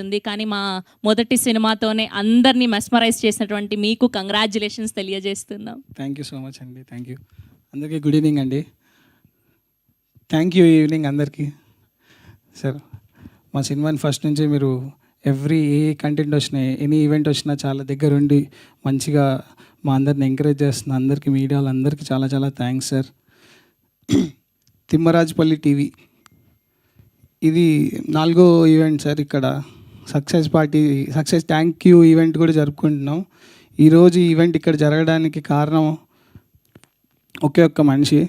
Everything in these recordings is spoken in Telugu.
ఉంది. కానీ మా మొదటి సినిమాతోనే అందరినీ మెస్మరైజ్ చేసినటువంటి మీకు కంగ్రాచ్యులేషన్స్ తెలియజేస్తున్నాం. థ్యాంక్ యూ సో మచ్ అండి. థ్యాంక్ యూ అందరికీ. గుడ్ ఈవినింగ్ అండి. థ్యాంక్ యూ ఈవినింగ్ అందరికీ. సార్ మా సినిమాని ఫస్ట్ నుంచి మీరు ఏ కంటెంట్ వచ్చినా ఎనీ ఈవెంట్ వచ్చినా చాలా దగ్గరుండి మంచిగా మా అందరిని ఎంకరేజ్ చేస్తున్న అందరికీ, మీడియా వాళ్ళందరికీ చాలా చాలా థ్యాంక్స్ సార్. తిమ్మరాజుపల్లి టీవీ ఇది 4వ ఈవెంట్ సార్. ఇక్కడ సక్సెస్ థ్యాంక్ యూ ఈవెంట్ కూడా జరుపుకుంటున్నాం. ఈరోజు ఈ ఈవెంట్ ఇక్కడ జరగడానికి కారణం ఒకే ఒక్క మనిషి,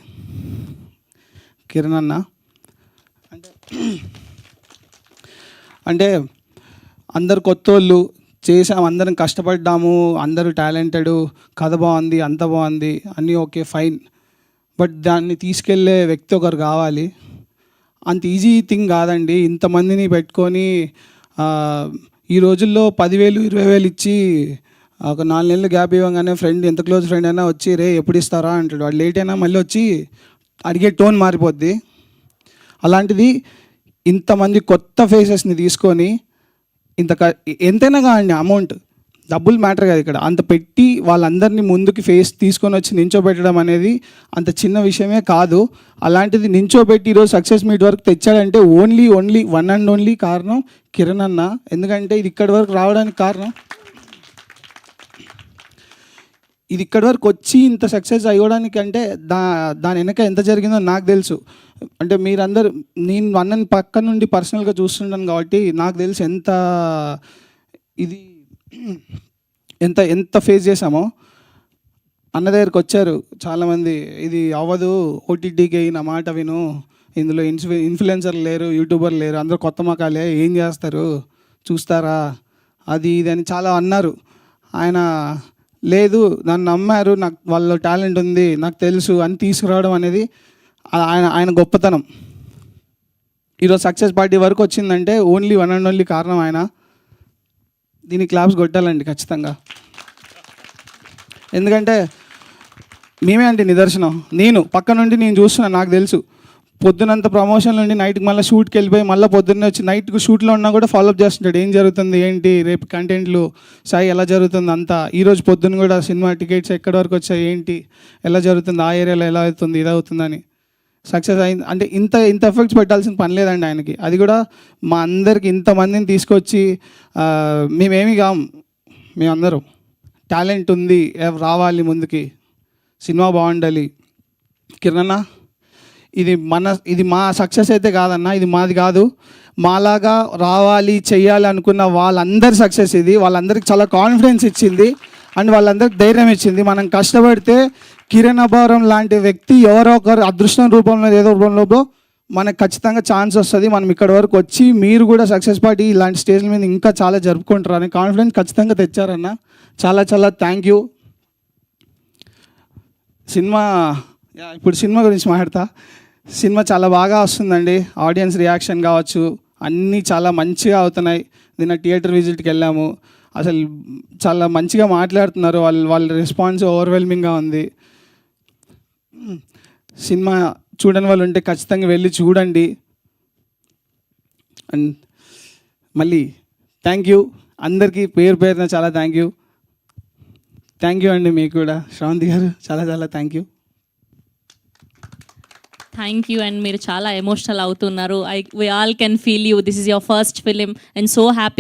కిరణ్ అన్న. అంటే అందరు కొత్త వాళ్ళు చేసాము, అందరం కష్టపడ్డాము, అందరూ టాలెంటెడ్, కథ బాగుంది, అంత బాగుంది, అన్నీ ఓకే ఫైన్. బట్ దాన్ని తీసుకెళ్ళే వ్యక్తి ఒకరు కావాలి. అంత ఈజీ థింగ్ కాదండి. ఇంతమందిని పెట్టుకొని ఈ రోజుల్లో 10,000 20,000 ఇచ్చి ఒక 4 నెలలు గ్యాప్ ఇవ్వగానే ఫ్రెండ్, ఎంత క్లోజ్ ఫ్రెండ్ అయినా వచ్చి రే ఎప్పుడు ఇస్తారా అంటాడు. వాడు లేట్ అయినా మళ్ళీ వచ్చి అడిగే టోన్ మారిపోద్ది. అలాంటిది ఇంతమంది కొత్త ఫేసెస్ని తీసుకొని ఎంతైనా కాదండి, అమౌంట్ డబ్బులు మ్యాటర్ కాదు ఇక్కడ. అంత పెట్టి వాళ్ళందరినీ ముందుకి ఫేస్ తీసుకొని వచ్చి నించోబెట్టడం అనేది అంత చిన్న విషయమే కాదు. అలాంటిది నించోబెట్టి ఈరోజు సక్సెస్ మీట్ వరకు తెచ్చాడంటే ఓన్లీ వన్ అండ్ ఓన్లీ కారణం కిరణ్ అన్న. ఎందుకంటే ఇది ఇక్కడి వరకు రావడానికి కారణం, ఇది ఇక్కడి వరకు వచ్చి ఇంత సక్సెస్ అయ్యడానికి అంటే దాని వెనక ఎంత జరిగిందో నాకు తెలుసు. అంటే మీరందరూ, నేను అన్నని పక్క నుండి పర్సనల్గా చూస్తుంటాను కాబట్టి నాకు తెలుసు ఎంత ఫేస్ చేసామో. అన్న దగ్గరికి వచ్చారు చాలామంది, ఇది అవ్వదు, ఓటీటీకి నా మాట విను, ఇందులో ఇన్ఫ్లుయెన్సర్లు లేరు, యూట్యూబర్లు లేరు, అందరూ కొత్త మకాలే, ఏం చేస్తారు చూస్తారా, అది ఇది అని చాలా అన్నారు. ఆయన లేదు, నన్ను నమ్మారు, నాకు వాళ్ళ టాలెంట్ ఉంది, నాకు తెలుసు అని తీసుకురావడం అనేది ఆయన గొప్పతనం. ఈరోజు సక్సెస్ పార్టీ వరకు వచ్చిందంటే వన్ అండ్ ఓన్లీ కారణం ఆయన. దీనికి క్లాప్స్ కొట్టాలండి ఖచ్చితంగా. ఎందుకంటే మేమే అంటే నిదర్శనం. నేను పక్క నుండి నేను చూస్తున్నాను, నాకు తెలుసు. పొద్దునంత ప్రమోషన్ నుండి నైట్కి మళ్ళీ షూట్కి వెళ్ళిపోయి మళ్ళీ పొద్దున్నే వచ్చి నైట్కి షూట్లో ఉన్నా కూడా ఫాలోఅప్ చేస్తుంటాడు. ఏం జరుగుతుంది, ఏంటి, రేపు కంటెంట్లు సాయి ఎలా జరుగుతుంది అంతా. ఈరోజు పొద్దున్న కూడా సినిమా టికెట్స్ ఎక్కడి వరకు వచ్చాయి, ఏంటి, ఎలా జరుగుతుంది, ఆ ఏరియాలో ఎలా అవుతుంది, ఇది అవుతుందని. సక్సెస్ అయింది అంటే ఇంత ఎఫెక్ట్స్ పెట్టాల్సిన పని లేదండి ఆయనకి. అది కూడా మా అందరికి ఇంతమందిని తీసుకొచ్చి మేమేమి కాం, మేమందరం టాలెంట్ ఉంది, రావాలి ముందుకి, సినిమా బాగుండాలి. కిరణ్, ఇది మా సక్సెస్ అయితే కాదన్నా, ఇది మాది కాదు. మాలాగా రావాలి చెయ్యాలి అనుకున్న వాళ్ళందరి సక్సెస్ ఇది. వాళ్ళందరికీ చాలా కాన్ఫిడెన్స్ ఇచ్చింది అండ్ వాళ్ళందరికీ ధైర్యం ఇచ్చింది. మనం కష్టపడితే కిరణ్ అభారం లాంటి వ్యక్తి ఎవరో ఒకరు అదృష్టం రూపంలో ఏదో రూపంలో మనకు ఖచ్చితంగా ఛాన్స్ వస్తుంది. మనం ఇక్కడ వరకు వచ్చి మీరు కూడా సక్సెస్ పార్టీ ఇలాంటి స్టేజ్ల మీద ఇంకా చాలా జరుపుకుంటారు అని కాన్ఫిడెన్స్ ఖచ్చితంగా తెచ్చారన్న. చాలా చాలా థ్యాంక్ యూ. ఇప్పుడు సినిమా గురించి మాట్లాడతా. సినిమా చాలా బాగా వస్తుందండి. ఆడియన్స్ రియాక్షన్ కావచ్చు, అన్నీ చాలా మంచిగా అవుతున్నాయి. నిన్న థియేటర్ విజిట్కి వెళ్ళాము, అసలు చాలా మంచిగా మాట్లాడుతున్నారు. వాళ్ళ రెస్పాన్స్ ఓవర్వెల్మింగ్గా ఉంది. సినిమా చూడని వాళ్ళు ఉంటే ఖచ్చితంగా వెళ్ళి చూడండి. అండ్ మళ్ళీ థ్యాంక్ యూ అందరికీ, పేరున చాలా థ్యాంక్ యూ అండి. మీకు కూడా శ్రావంతి గారు చాలా చాలా థ్యాంక్ యూ. అండ్ మీరు చాలా ఎమోషనల్ అవుతున్నారు. We all can feel you. This is your first film and so happy.